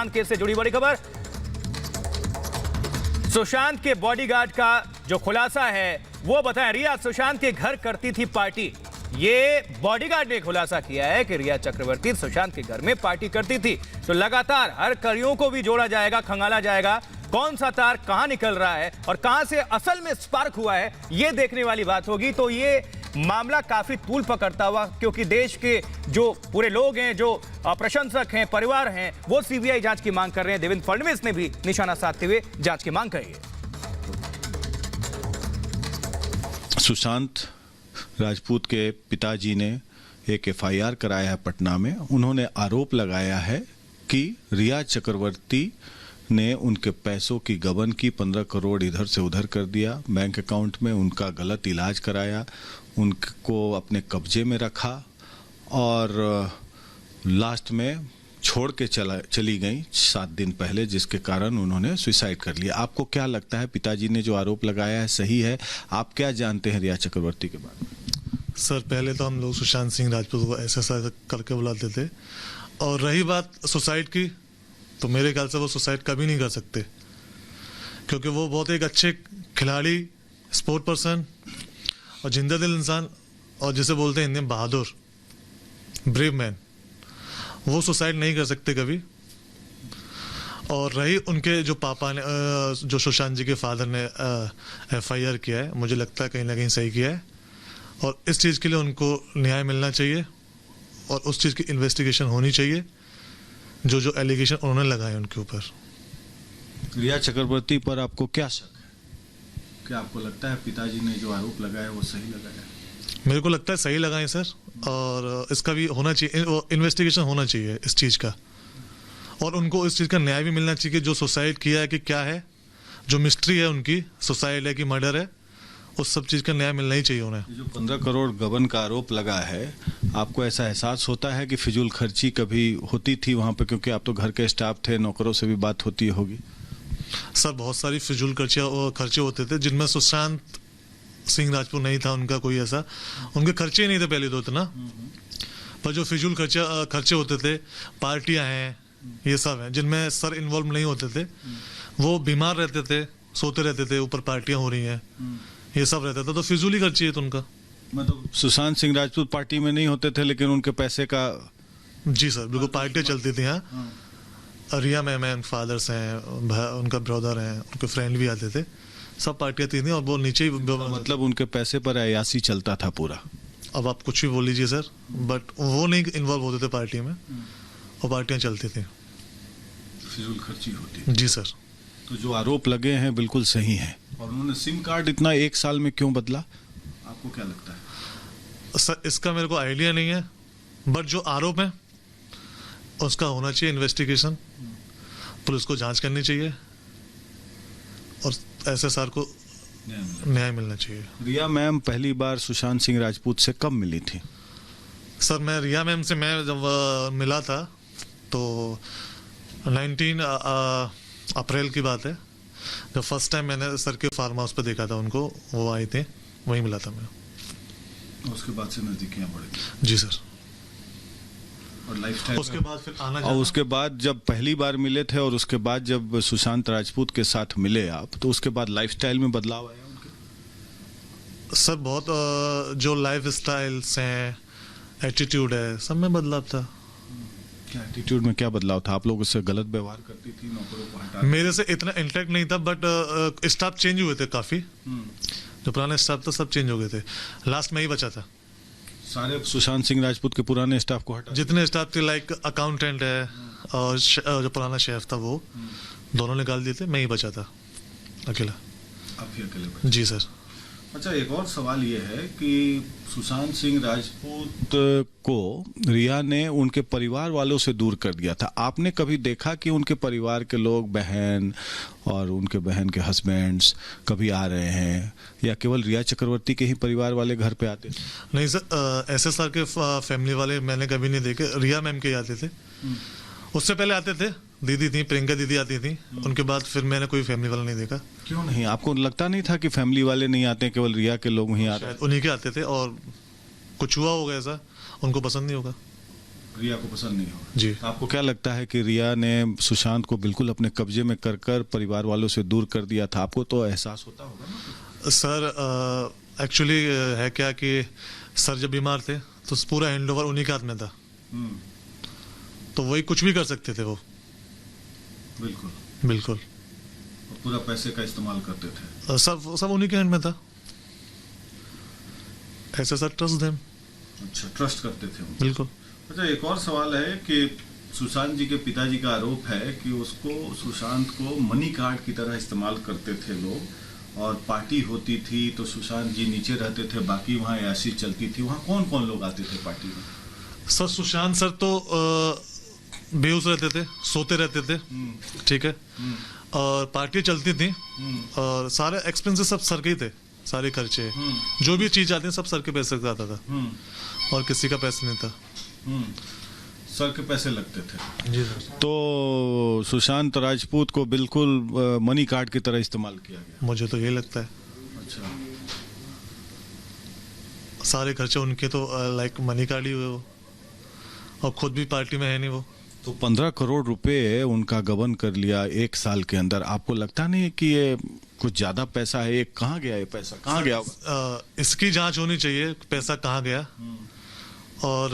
Case से जुड़ी बड़ी खबर। सुशांत के बॉडीगार्ड का जो खुलासा है वो बताएं। रिया सुशांत के घर करती थी पार्टी। ये बॉडीगार्ड ने खुलासा किया है कि रिया चक्रवर्ती सुशांत के घर में पार्टी करती थी। तो लगातार हर कड़ियों को भी जोड़ा जाएगा, खंगाला जाएगा, कौन सा तार कहां निकल रहा है और कहां से असल में स्पार्क हुआ है, ये देखने वाली बात होगी। तो ये मामला काफी तूल पकड़ता हुआ, क्योंकि देश के जो पूरे लोग हैं, जो प्रशंसक हैं, परिवार हैं, वो सीबीआई जांच की मांग कर रहे हैं। देवेंद्र फडणवीस ने भी निशाना साधते हुए जांच की मांग करी है। सुशांत राजपूत के पिताजी ने एक एफआईआर कराया है पटना में। उन्होंने आरोप लगाया है कि रिया चक्रवर्ती ने उनके पैसों की गबन की, 15 करोड़ इधर से उधर कर दिया बैंक अकाउंट में, उनका गलत इलाज कराया, उनको अपने कब्जे में रखा और लास्ट में छोड़ के चली गई 7 दिन पहले, जिसके कारण उन्होंने सुसाइड कर लिया। आपको क्या लगता है, पिताजी ने जो आरोप लगाया है सही है? आप क्या जानते हैं रिया चक्रवर्ती के बारे में? सर, पहले तो हम लोग सुशांत सिंह राजपूत को ऐसा करके बुलाते थे, और रही बात सुसाइड की, तो मेरे ख्याल से वो सुसाइड कभी नहीं कर सकते, क्योंकि वो बहुत एक अच्छे खिलाड़ी, स्पोर्ट पर्सन और जिंदा दिल इंसान, और जिसे बोलते हैं हिंदी में बहादुर, ब्रेव मैन, वो सुसाइड नहीं कर सकते कभी। और रही उनके जो पापा ने, जो सुशांत जी के फादर ने एफआईआर किया है, मुझे लगता है कहीं ना कहीं सही किया है, और इस चीज़ के लिए उनको न्याय मिलना चाहिए और उस चीज़ की इन्वेस्टिगेशन होनी चाहिए, जो एलिगेशन उन्होंने लगाए उनके ऊपर। रिया चक्रवर्ती पर आपको क्या शक है? क्या आपको लगता है पिताजी ने जो आरोप लगाया वो सही लगाया? मेरे को लगता है सही लगाए सर, और इसका भी होना चाहिए, इन्वेस्टिगेशन होना चाहिए इस चीज़ का, और उनको इस चीज़ का न्याय भी मिलना चाहिए कि जो सुसाइड किया है कि क्या है, जो मिस्ट्री है उनकी, सुसाइड है कि मर्डर है, उस सब चीज़ का न्याय मिलना ही चाहिए उन्हें। जो 15 करोड़ गबन का आरोप लगा है, आपको ऐसा एहसास होता है कि फिजूल खर्ची कभी होती थी वहाँ पे? क्योंकि आप तो घर के स्टाफ थे, नौकरों से भी बात होती होगी। सर, बहुत सारी फिजूल खर्चे होते थे, जिनमें सुशांत सिंह राजपूत नहीं था, उनका कोई ऐसा, उनके खर्चे ही नहीं थे पहले तो इतना, पर जो फिजूल खर्चे होते थे, पार्टियां हैं, ये सब हैं जिनमें सर इन्वॉल्व नहीं होते थे, वो बीमार रहते थे, सोते रहते थे, ऊपर पार्टियां हो रही हैं, ये सब रहता था, तो फिजूल ही खर्ची है तो उनका। मतलब सुशांत सिंह राजपूत पार्टी में नहीं होते थे, लेकिन उनके पैसे का। जी सर, बिल्कुल, पार्टियां चलती थी। हाँ, रिया मैम फादर्स हैं, उनका ब्रदर हैं, उनके फ्रेंड भी आते थे, सब पार्टियां थी, और वो नीचे ही, मतलब उनके पैसे पर अयासी चलता था पूरा। अब आप कुछ भी बोल लीजिए सर, बट वो नहीं इन्वॉल्व होते थे पार्टी में, और पार्टियां चलती थी, फिजूल खर्ची होती। जी सर। तो जो आरोप लगे हैं बिल्कुल सही है। और उन्होंने सिम कार्ड इतना 1 साल में क्यों बदला, आपको क्या लगता है? सर, इसका मेरे को आइडिया नहीं है, बट जो आरोप है उसका होना चाहिए इन्वेस्टिगेशन, पुलिस को जांच करनी चाहिए, और ऐसे सर को न्याय मिलना चाहिए। रिया मैम पहली बार सुशांत सिंह राजपूत से कब मिली थी? सर, मैं रिया मैम से मैं जब मिला था तो 19 अप्रैल की बात है, जब फर्स्ट टाइम मैंने सर के फार्म हाउस पे देखा था उनको, वो आए थे, वहीं मिला था मैं। उसके बाद से नजदीकियां बढ़ गई? जी सर। और लाइफस्टाइल उसके बाद फिर आना और उसके बाद जब पहली बार मिले थे और उसके बाद जब सुशांत राजपूत के साथ मिले आप, तो उसके बाद लाइफस्टाइल में बदलाव आया उनके? सर, बहुत जो लाइफ स्टाइल्स हैं, एटीट्यूड है, सब में बदलाव था। क्या एटीट्यूड में क्या बदलाव था? आप लोग उससे गलत व्यवहार करती थी, नौकरों को हटा? मेरे से इतना इंटरेक्ट नहीं था, बट स्टाफ चेंज हुए थे काफी, जो पुराने स्टाफ था सब चेंज हो गए थे, लास्ट में ही बचा था। सारे सुशांत सिंह राजपूत के पुराने स्टाफ को हटा? जितने स्टाफ थे, लाइक अकाउंटेंट है और जो पुराना शेफ था, वो दोनों निकाल दिए थे, मैं ही बचा था अकेला। आप ही अकेले बचे? जी सर। अच्छा, एक और सवाल ये है कि सुशांत सिंह राजपूत को रिया ने उनके परिवार वालों से दूर कर दिया था। आपने कभी देखा कि उनके परिवार के लोग, बहन और उनके बहन के हस्बैंड्स कभी आ रहे हैं, या केवल रिया चक्रवर्ती के ही परिवार वाले घर पे आते थे? नहीं सर, ऐसे सर के फैमिली वाले मैंने कभी नहीं देखे। रिया मैम के आते थे, उससे पहले आते थे, दीदी थी, प्रियंका दीदी आती थी, उनके बाद फिर मैंने कोई फैमिली वाला नहीं देखा। क्यों नहीं? आपको लगता नहीं था कि फैमिली वाले नहीं आते, केवल रिया के लोग वहीं आते? उन्हीं के आते थे, और कुछ हुआ होगा ऐसा, उनको पसंद नहीं होगा। रिया को पसंद नहीं होगा। जी। आपको क्या लगता है कि रिया ने सुशांत को बिल्कुल अपने कब्जे में कर परिवार वालों से दूर कर दिया था? आपको तो एहसास होता होगा ना? सर एक्चुअली है क्या कि सर जब बीमार थे तो पूरा हैंडओवर उन्हीं के हाथ में था, तो वही कुछ भी कर सकते थे वो। बिल्कुल बिल्कुल। और पूरा पैसे का इस्तेमाल करते थे। सब उन्हीं के हैंड में था। ऐसे सर ट्रस्ट देम। अच्छा, ट्रस्ट करते थे उनको। बिल्कुल। अच्छा, एक और सवाल है कि सुशांत जी के पिताजी का आरोप है कि उसको सुशांत को मनी कार्ड की तरह इस्तेमाल करते थे लोग, और पार्टी होती थी तो सुशांत जी नीचे रहते थे, बाकी वहाँ ऐसी चलती थी। वहाँ कौन कौन लोग आते थे पार्टी में? सर सुशांत सर तो बेहोश रहते थे, सोते रहते थे, ठीक है, और पार्टी चलती थी, और सारे एक्सपेंसेस सब सर के ही थे, सारे खर्चे जो भी चीज आती है सब सर के पैसे से आता था, और किसी का पैसा नहीं था। सर के पैसे लगते थे। जी सर। तो सुशांत राजपूत को बिल्कुल मनी कार्ड की तरह इस्तेमाल किया गया। मुझे तो यही लगता है। अच्छा, सारे खर्चे उनके तो लाइक मनी कार्ड ही हुए वो, और खुद भी पार्टी में है नहीं वो। तो 15 करोड़ रुपए उनका गबन कर लिया एक साल के अंदर। आपको लगता नहीं है कि ये कुछ ज्यादा पैसा है? ये कहाँ गया? ये पैसा कहाँ गया? इसकी जांच होनी चाहिए, पैसा कहाँ गया, और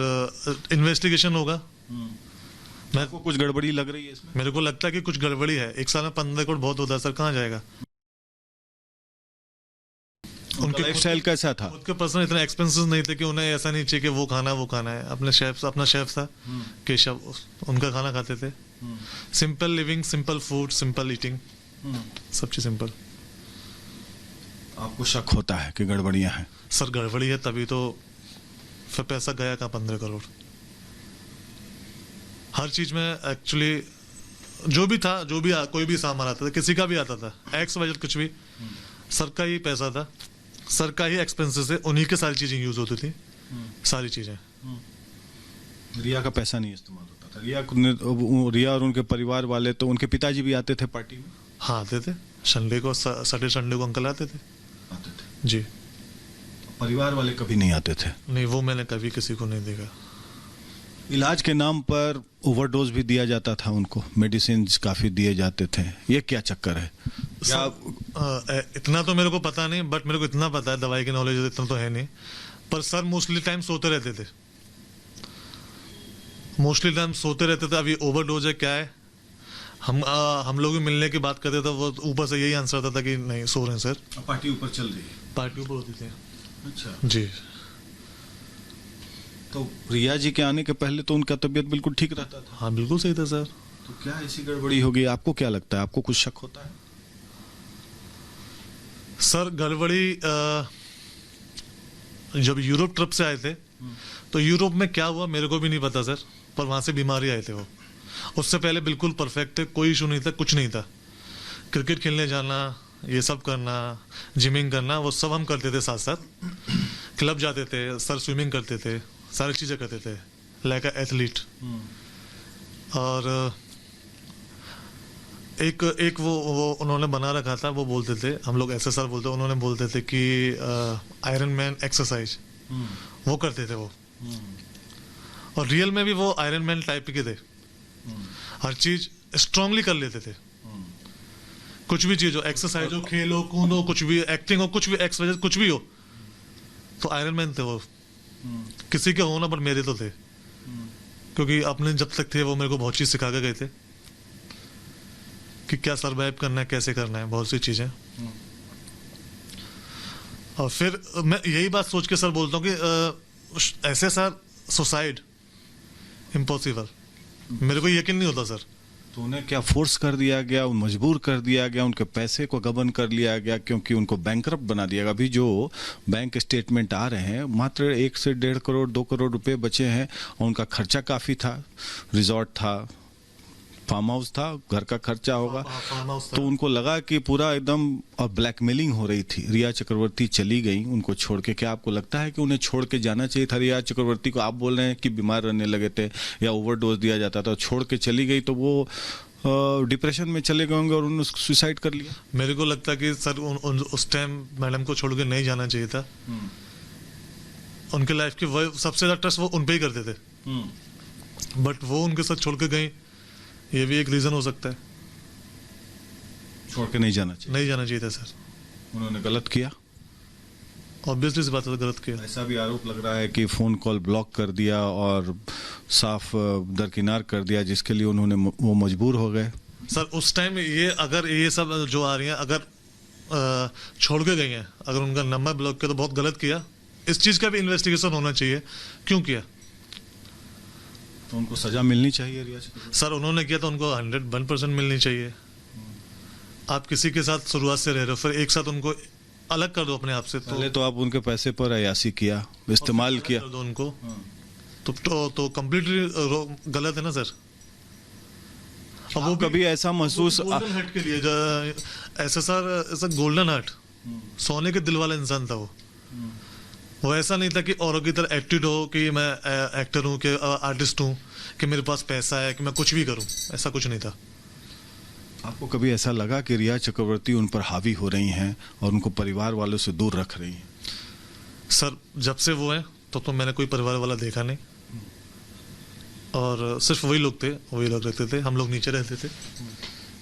इन्वेस्टिगेशन होगा। मेरे को कुछ गड़बड़ी लग रही है इसमें। मेरे को लगता है कि कुछ गड़बड़ी है। एक साल में 15 करोड़ बहुत होता है सर, कहाँ जाएगा? उनका लाइफस्टाइल कैसा था? खुद के पर्सनल इतने एक्सपेंसेस नहीं थे कि उन्हें ऐसा नहीं चाहिए कि वो खाना है। अपना शेफ था केशव, उनका खाना खाते थे। Simple living, simple food, simple eating, सब चीज सिंपल। आपको शक होता है कि गड़बड़ियां हैं? सर गड़बड़ी है, तभी तो फिर पैसा गया कहाँ 15 करोड़। हर चीज में एक्चुअली जो भी था, कोई भी सामान आता था, किसी का भी आता था, एक्स वजह कुछ भी, सर का ही पैसा था, सर का ही एक्सपेंसेस है, उन्हीं के सारी चीजें यूज होती थी, सारी चीजें। रिया का पैसा नहीं इस्तेमाल होता था? रिया और उनके परिवार वाले, तो उनके पिताजी भी आते थे पार्टी में? हाँ आते थे, संडे को अंकल आते थे। आते थे जी। परिवार वाले कभी नहीं आते थे? नहीं, वो मैंने कभी किसी को नहीं देखा। इलाज के नाम पर ओवरडोज भी दिया जाता था उनको, मेडिसिन काफी दिए जाते थे। ये क्या चक्कर है? इतना तो मेरे को पता नहीं, बट मेरे को इतना पता है, दवाई की नॉलेज इतना तो है नहीं, पर सर मोस्टली टाइम सोते रहते थे। अभी ओवरडोज है क्या है, हम लोग भी मिलने की बात करते थे, वो ऊपर से यही आंसर आता था कि नहीं, सो रहे हैं सर। पार्टी ऊपर चल रही है? पार्टी ऊपर होती थी। अच्छा जी। तो रिया जी के आने के पहले तो उनका तबीयत बिल्कुल ठीक रहता था? हाँ बिल्कुल सही था सर। तो क्या ऐसी गड़बड़ी हो गई? आपको क्या लगता है? आपको कुछ शक होता है? सर गड़बड़ी जब यूरोप ट्रिप से आए थे तो यूरोप में क्या हुआ मेरे को भी नहीं पता सर, पर वहां से बीमारी आए थे वो। उससे पहले बिल्कुल परफेक्ट थे, कोई इशू नहीं था, कुछ नहीं था। क्रिकेट खेलने जाना, ये सब करना, जिमिंग करना, वो सब हम करते थे साथ साथ। क्लब जाते थे सर, स्विमिंग करते थे, सारी चीजें करते थे लाइक अ एथलीट। और एक वो उन्होंने बना रखा था, वो बोलते थे, हम लोग SSR बोलते, उन्होंने बोलते थे कि आयरन मैन एक्सरसाइज, वो करते थे वो। और रियल में भी वो आयरन मैन टाइप के थे, हर चीज स्ट्रांगली कर लेते थे। कुछ भी चीज हो, एक्सरसाइज हो, खेल हो, कूद हो, कुछ भी, एक्टिंग हो, कुछ भी, एक्स कुछ भी हो, तो आयरन मैन थे वो। किसी के हो ना, पर मेरे तो थे, क्योंकि अपने जब तक थे वो मेरे को बहुत चीज सिखा के गए थे कि क्या सरवाइव करना है, कैसे करना है, बहुत सी चीजें। और फिर मैं यही बात सोच के सर बोलता हूँ कि ऐसे सर सुसाइड इम्पॉसिबल, मेरे को यकीन नहीं होता सर। तो उन्हें क्या फोर्स कर दिया गया, मजबूर कर दिया गया, उनके पैसे को गबन कर लिया गया, क्योंकि उनको बैंकरप्ट बना दिया गया? अभी जो बैंक स्टेटमेंट आ रहे हैं, मात्र 1 से 1.5 करोड़ 2 करोड़ रुपए बचे हैं, और उनका खर्चा काफी था। रिजॉर्ट था, फार्म हाउस था, घर का खर्चा होगा। तो उनको लगा कि पूरा एकदम ब्लैकमेलिंग हो रही थी। रिया चक्रवर्ती चली गई उनको छोड़ के। क्या आपको लगता है कि उन्हें छोड़ के जाना चाहिए था रिया चक्रवर्ती को? आप बोल रहे हैं कि बीमार रहने लगे थे या ओवरडोज दिया जाता था, छोड़ के चली गई तो वो डिप्रेशन में चले गए होंगे और उन्होंने सुसाइड कर लिया। मेरे को लगता है कि सर उस टाइम मैडम को छोड़ के नहीं जाना चाहिए था। उनके लाइफ की सबसे ज्यादा ट्रस्ट वो उन पे ही करते थे। बट वो उनके साथ छोड़ के गई, ये भी एक रीज़न हो सकता है। छोड़ के नहीं जाना चाहिए, नहीं जाना चाहिए था सर, उन्होंने गलत किया। ऑब्वियसली सी बात है, गलत किया। ऐसा भी आरोप लग रहा है कि फ़ोन कॉल ब्लॉक कर दिया और साफ दरकिनार कर दिया, जिसके लिए उन्होंने वो मजबूर हो गए। सर उस टाइम ये अगर ये सब जो आ रही हैं अगर छोड़ के गई हैं, अगर उनका नंबर ब्लॉक किया तो बहुत गलत किया। इस चीज़ का भी इन्वेस्टिगेशन होना चाहिए, क्यों किया। तो उनको सजा मिलनी चाहिए रिया चक्रवर्ती। सर उन्होंने किया तो उनको 101% मिलनी चाहिए। आप किसी के साथ शुरुआत से रह रहे हो, फिर एक साथ उनको अलग कर दो अपने आप से, पहले तो आप उनके पैसे पर अयासी किया, इस्तेमाल किया। कर दो उनको, तो कंप्लीटली गलत है ना सर। अब वो कभी ऐसा महसूस गोल्डन हार्ट के लिए ऐसा सर, ऐसा गोल्डन हार्ट, सोने के दिल वाला इंसान था वो ऐसा नहीं था कि औरों की तरह एटीट्यूड हो कि मैं एक्टर हूँ, कि आर्टिस्ट हूँ, कि मेरे पास पैसा है, कि मैं कुछ भी करूँ, ऐसा कुछ नहीं था। आपको कभी ऐसा लगा कि रिया चक्रवर्ती उन पर हावी हो रही हैं और उनको परिवार वालों से दूर रख रही हैं? सर जब से वो है तो मैंने कोई परिवार वाला देखा नहीं, और सिर्फ वही लोग थे, वही लोग रहते थे, हम लोग नीचे रहते थे,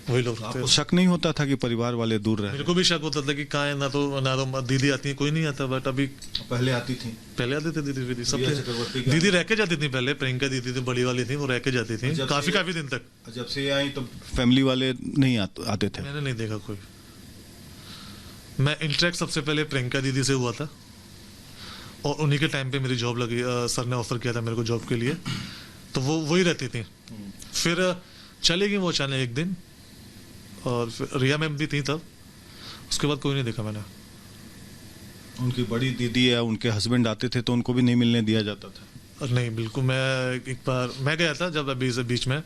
वही लोग रहते आपको थे। शक नहीं होता था कि परिवार वाले दूर रहे? मेरे को भी शक होता था कि कहाँ है, ना तो दीदी आती है, कोई नहीं आता। बट अभी पहले आती थी, पहले आते थे दीदी, सब रिया थे। चक्रवर्ती का- दीदी रह के जाती थी पहले, प्रियंका दीदी थी, बड़ी वाली थी, वो रह के जाती थी जब काफी से- काफी दिन तक। जब से ये आई तो फैमिली वाले नहीं आते थे। मैंने नहीं देखा कोई। मैं इंटरेक्ट सबसे पहले प्रियंका दीदी से हुआ था, और उन्हीं के टाइम पे मेरी जॉब लगी, सर ने ऑफर किया था मेरे को जॉब के लिए, तो वो वही रहती थी। फिर चली गई वो अचानक एक दिन, और फिर रिया मैम भी थी तब, उसके बाद कोई नहीं देखा मैंने। उनकी बड़ी दीदी या उनके हस्बैंड आते थे तो उनको भी नहीं मिलने दिया जाता था? और नहीं, बिल्कुल। मैं एक बार मैं गया था जब अभी से बीच में,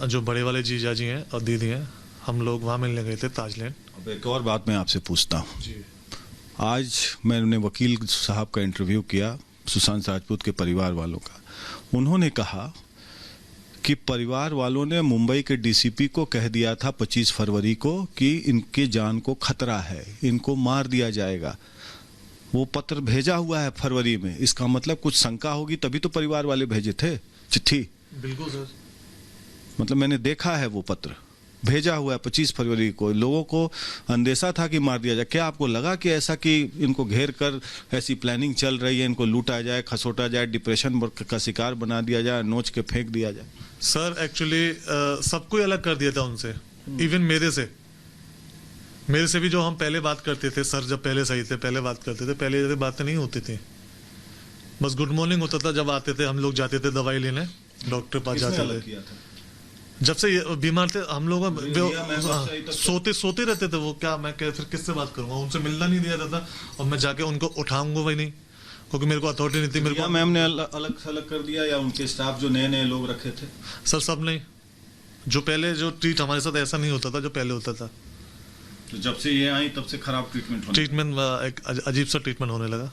जो बड़े वाले जीजा जी हैं और दीदी हैं, हम लोग वहाँ मिलने गए थे ताजलैंड। अब एक और बात मैं आपसे पूछता हूँ। जी आज मैंने वकील साहब का इंटरव्यू किया सुशांत राजपूत के परिवार वालों का। उन्होंने कहा कि परिवार वालों ने मुंबई के डीसीपी को कह दिया था 25 फरवरी को कि इनकी जान को खतरा है, इनको मार दिया जाएगा। वो पत्र भेजा हुआ है फरवरी में, इसका मतलब कुछ शंका होगी तभी तो परिवार वाले भेजे थे चिट्ठी। बिल्कुल सर। मतलब मैंने देखा है वो पत्र भेजा हुआ है 25 फरवरी को। लोगों को अंदेशा था कि मार दिया जाए। क्या आपको लगा कि ऐसा कि इनको घेर कर ऐसी प्लानिंग चल रही है, इनको लूटा जाए, खसोटा जाए, डिप्रेशन का शिकार बना दिया जाए, नोच के फेंक दिया जाए? सर एक्चुअली सबको ही अलग कर दिया था उनसे, इवन मेरे से भी जो हम पहले बात करते थे, सर जब पहले सही थे, पहले बात करते थे, पहले जैसे बातें नहीं होती थी। बस गुड मॉर्निंग होता था जब आते थे, हम लोग जाते थे दवाई लेने, डॉक्टर पास किसने जाते अलग थे। किया था? जब से ये बीमार थे हम लोग, रिया मैम सही तक सोते रहते थे वो। क्या मैं फिर किससे बात करूंगा, उनसे मिलना नहीं दिया जाता, और मैं जाके उनको उठाऊंगा भी नहीं, क्योंकि मेरे को अथॉरिटी नहीं थी। मेरे रिया को मैम ने अलग थलग कर दिया या उनके स्टाफ जो नए नए लोग रखे थे? सर सब नहीं, जो पहले जो ट्रीट हमारे साथ ऐसा नहीं होता था जो पहले होता था। तो जब से ये आई तब से खराब ट्रीटमेंट होने ट्रीटमेंट एक अजीब सा ट्रीटमेंट होने लगा।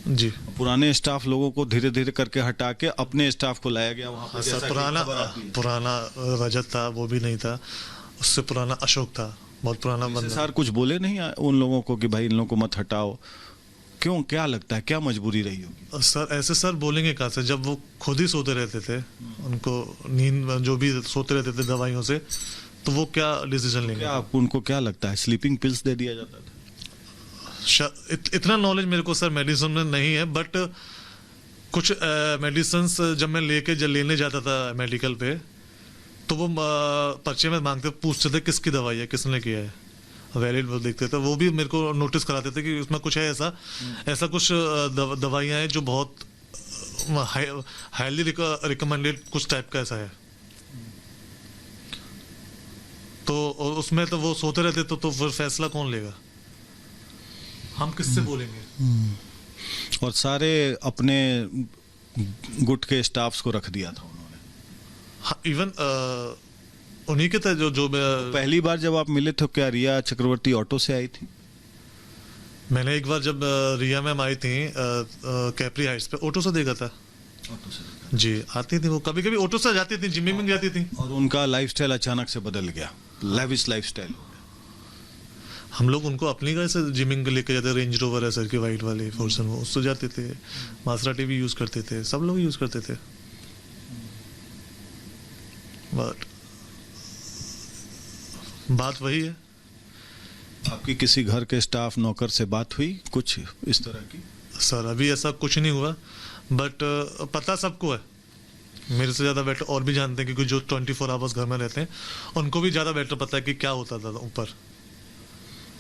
जी पुराने स्टाफ लोगों को धीरे धीरे करके हटा के अपने स्टाफ को लाया गया वहां पर। हाँ जैसा सर, कि खबर आती है। पुराना रजत था, वो भी नहीं था, उससे पुराना अशोक था, बहुत पुराना इससे बंदा। सर कुछ बोले नहीं उन लोगों को कि भाई इन लोगों को मत हटाओ? क्यों, क्या लगता है, क्या मजबूरी रही होगी? सर ऐसे सर बोलेंगे कहाँ से, जब वो खुद ही सोते रहते थे, उनको नींद जो भी सोते रहते थे दवाइयों से, तो वो क्या डिसीजन लेंगे? क्या आपको उनको क्या लगता है स्लीपिंग पिल्स दे दिया जाता था? इतना नॉलेज मेरे को सर मेडिसिन में नहीं है, बट कुछ मेडिसिन जब मैं लेने जाता था मेडिकल पे, तो वो पर्चे में मांगते, पूछते थे किसकी दवाई है, किसने किया है, वैलिड वो देखते थे। वो भी मेरे को नोटिस कराते थे कि उसमें कुछ है ऐसा कुछ दवाइयाँ हैं जो बहुत हाईली रिकमेंडेड कुछ टाइप का ऐसा है। तो उसमें तो वो सोते रहते तो फिर फैसला कौन लेगा, हम किससे बोलेंगे? और सारे अपने गुट के स्टाफ्स को रख दिया था उन्होंने। हाँ, इवन उन्हीं के थे जो पहली बार जब आप मिले थे क्या रिया चक्रवर्ती ऑटो से आई थी? मैंने एक बार जब रिया मैम आई थी कैप्री हाइट्स पे, ऑटो से देखा था। ऑटो से? जी आती थी वो, कभी कभी ऑटो से जाती थी, जिम्मी में जाती थी। और उनका लाइफस्टाइल अचानक से बदल गया, लेविश लाइफस्टाइल। हम लोग उनको अपनी गाड़ी से जिमिंग लेके जाते, रेंज रोवर है सर की वाइट वाली फोर्सन, वो उससे जाते थे, मासराटी भी यूज़ करते थे, सब लोग यूज़ करते थे। बट बात वही है। आपकी किसी घर के स्टाफ नौकर से बात हुई कुछ इस तरह की? सर अभी ऐसा कुछ नहीं हुआ, बट पता सबको है, मेरे से ज़्यादा बेटर और भी जानते हैं, क्योंकि जो 24 आवर्स घर में रहते हैं उनको भी ज़्यादा बेटर पता है कि क्या होता था ऊपर।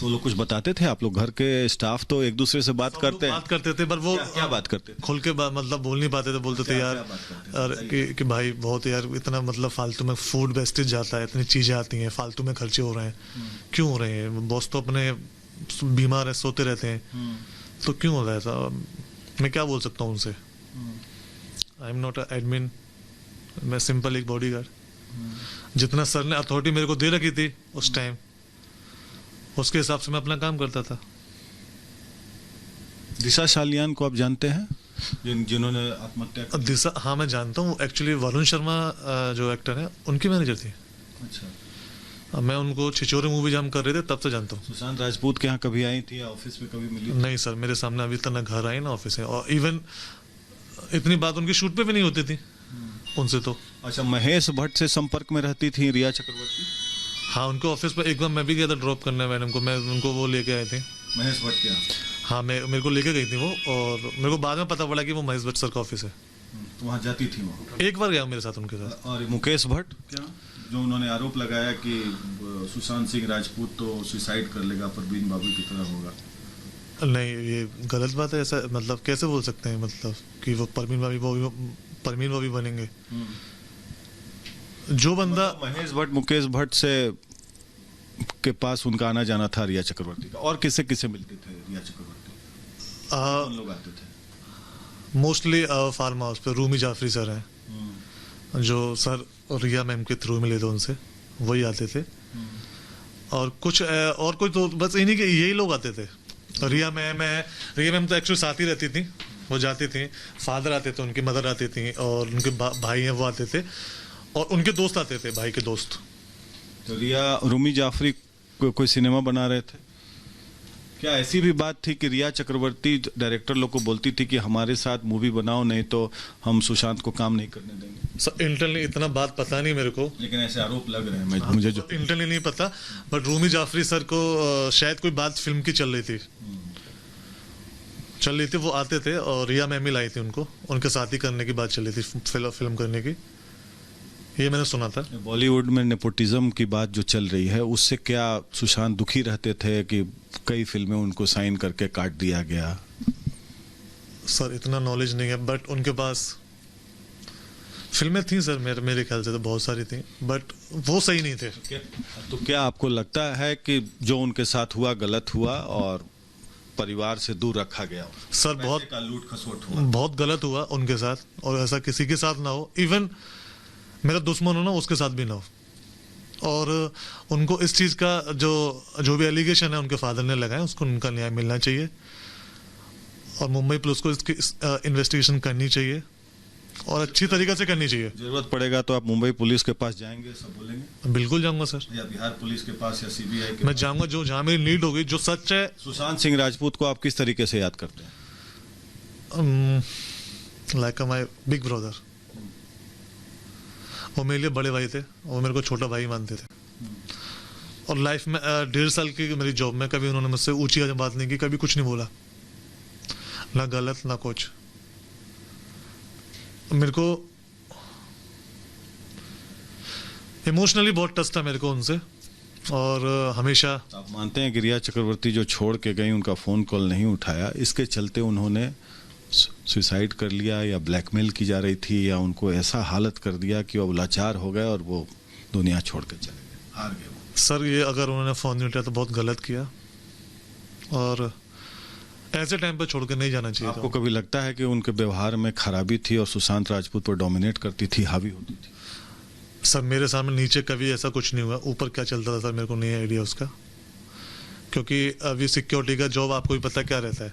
तो लोग कुछ बताते थे? आप लोग घर के स्टाफ तो एक दूसरे से बात करते हैं? बात करते थे, पर वो क्या बात करते थे? खुल के मतलब बोल नहीं पाते थे, बोलते थे यार कि भाई बहुत यार इतना मतलब फालतू में फूड वेस्टेज जाता है, इतनी चीज़ें आती हैं, फालतू में खर्चे हो रहे हैं, क्यों हो रहे हैं? बॉस तो अपने बीमार है, सोते रहते हैं, तो क्यों हो रहा है ऐसा? मैं क्या बोल सकता हूँ उनसे? I am not a admin, मैं सिंपल एक बॉडीगार्ड। जितना सर ने अथॉरिटी मेरे को दे रखी थी उस टाइम, उसके हिसाब से मैं अपना काम करता था। दिशा सालियान को आप जानते हैं, जिन्होंने आत्महत्या की? दिशा, हाँ मैं जानता हूँ। एक्चुअली वरुण शर्मा जो एक्टर है उनकी मैनेजर थी। अच्छा। मैं उनको छिछोरे मूवी जब हम कर रहे थे तब से जानता हूँ। सुशांत राजपूत के यहाँ कभी आई थी या ऑफिस में कभी मिली? नहीं सर, मेरे सामने अभी तक ना घर आई ना ऑफिस है, और इवन इतनी बात उनकी शूट पे भी नहीं होती थी उनसे तो। अच्छा, महेश भट्ट से संपर्क में रहती थी रिया चक्रवर्ती? हाँ, उनके ऑफिस पर एक बार मैं भी गया था ड्रॉप करने मैडम को, मैं उनको वो लेके आए थे। महेश भट्ट के यहाँ? हाँ, मेरे को लेके गई थी वो, और मेरे को बाद में पता पड़ा कि वो महेश भट्ट सर का ऑफिस है। तो वहाँ जाती थी वो? एक बार गया मेरे साथ उनके साथ। और मुकेश भट्ट क्या, जो उन्होंने आरोप लगाया कि सुशांत सिंह राजपूत तो सुसाइड कर लेगा, परवीन बाबू की तरह होगा? नहीं, ये गलत बात है। ऐसा मतलब कैसे बोल सकते हैं, मतलब कि वो परवीन बाबू बनेंगे? जो बंदा महेश भट्ट, मुकेश भट्ट से के पास उनका आना जाना था रिया चक्रवर्ती का। और किससे किससे मिलते थे रिया चक्रवर्ती? कौन लोग आते थे? मोस्टली फार्म हाउस पे रूमी जाफरी सर हैं, जो सर रिया मैम के थ्रू मिले थे उनसे, वही आते थे। और कुछ और कोई तो बस इन्हीं के यही लोग आते थे। रिया मैम तो एक्चुअली साथ ही रहती थी, वो जाती थी, फादर आते थे, उनकी मदर आती थी, और उनके भाई हैं वो आते थे, और उनके दोस्त आते थे, भाई के दोस्त। तो रिया, रूमी जाफरी कोई सिनेमा बना रहे थे क्या? ऐसी भी बात थी कि रिया चक्रवर्ती डायरेक्टर लोग को बोलती थी कि हमारे साथ मूवी बनाओ, नहीं तो हम सुशांत को काम नहीं करने देंगे? सर इंटरनली इतना बात पता नहीं मेरे को, लेकिन ऐसे आरोप लग रहे हैं। मुझे जो इंटरनली नहीं पता, बट रूमी जाफरी सर को शायद कोई बात फिल्म की चल रही थी, वो आते थे, और रिया मैम ही लाई थी उनको, उनके साथ ही करने की बात चल रही थी, फिल्म करने की, ये मैंने सुना था। बॉलीवुड में नेपोटिज्म की बात जो चल रही है, उससे क्या सुशांत दुखी रहते थे कि कई फिल्में उनको साइन करके काट दिया गया? सर इतना नॉलेज नहीं है, बट उनके पास फिल्में थी सर, मेरे ख्याल से तो बहुत सारी थी, बट वो सही नहीं थे। तो क्या आपको लगता है कि जो उनके साथ हुआ गलत हुआ और परिवार से दूर रखा गया? सर बहुत लूट खसोट हुआ, बहुत गलत हुआ उनके साथ, और ऐसा किसी के साथ ना हो, इवन मेरा दुश्मन हो ना उसके साथ भी ना हो। और उनको इस चीज़ का जो भी एलिगेशन है उनके फादर ने लगाया, उसको उनका न्याय मिलना चाहिए, और मुंबई पुलिस को इसकी इन्वेस्टिगेशन करनी चाहिए, और अच्छी तरीके से करनी चाहिए। जरूरत पड़ेगा तो आप मुंबई पुलिस के पास जाएंगे, सब बोलेंगे? बिल्कुल जाऊंगा सर, या बिहार पुलिस के पास, या सीबीआई के? मैं जाऊंगा, जो जहाँ मेरी नीड होगी, जो सच है। सुशांत सिंह राजपूत को आप किस तरीके से याद करते हैं? Like my big brother. वो मेरे लिए बड़े भाई थे, वो मेरे को छोटा भाई मानते थे, और लाइफ में 1.5 साल की मेरी जॉब में कभी उन्होंने मुझसे ऊंची बात नहीं की, कभी कुछ नहीं बोला, ना गलत ना कुछ। मेरे को इमोशनली बहुत टच था मेरे को उनसे, और हमेशा। आप मानते हैं कि रिया चक्रवर्ती जो छोड़ के गई, उनका फोन कॉल नहीं उठाया, इसके चलते उन्होंने सुसाइड कर लिया, या ब्लैकमेल की जा रही थी, या उनको ऐसा हालत कर दिया कि वो लाचार हो गए और वो दुनिया छोड़ के चले गए, हार गए वो? सर ये अगर उन्होंने फोन नहीं उठाया तो बहुत गलत किया, और ऐसे टाइम पे छोड़ के नहीं जाना चाहिए। आपको कभी लगता है कि उनके व्यवहार में खराबी थी और सुशांत राजपूत पर डोमिनेट करती थी, हावी होती थी? सर मेरे सामने नीचे कभी ऐसा कुछ नहीं हुआ, ऊपर क्या चलता था सर मेरे को नहीं आइडिया उसका, क्योंकि अभी सिक्योरिटी का जॉब आपको भी पता क्या रहता है,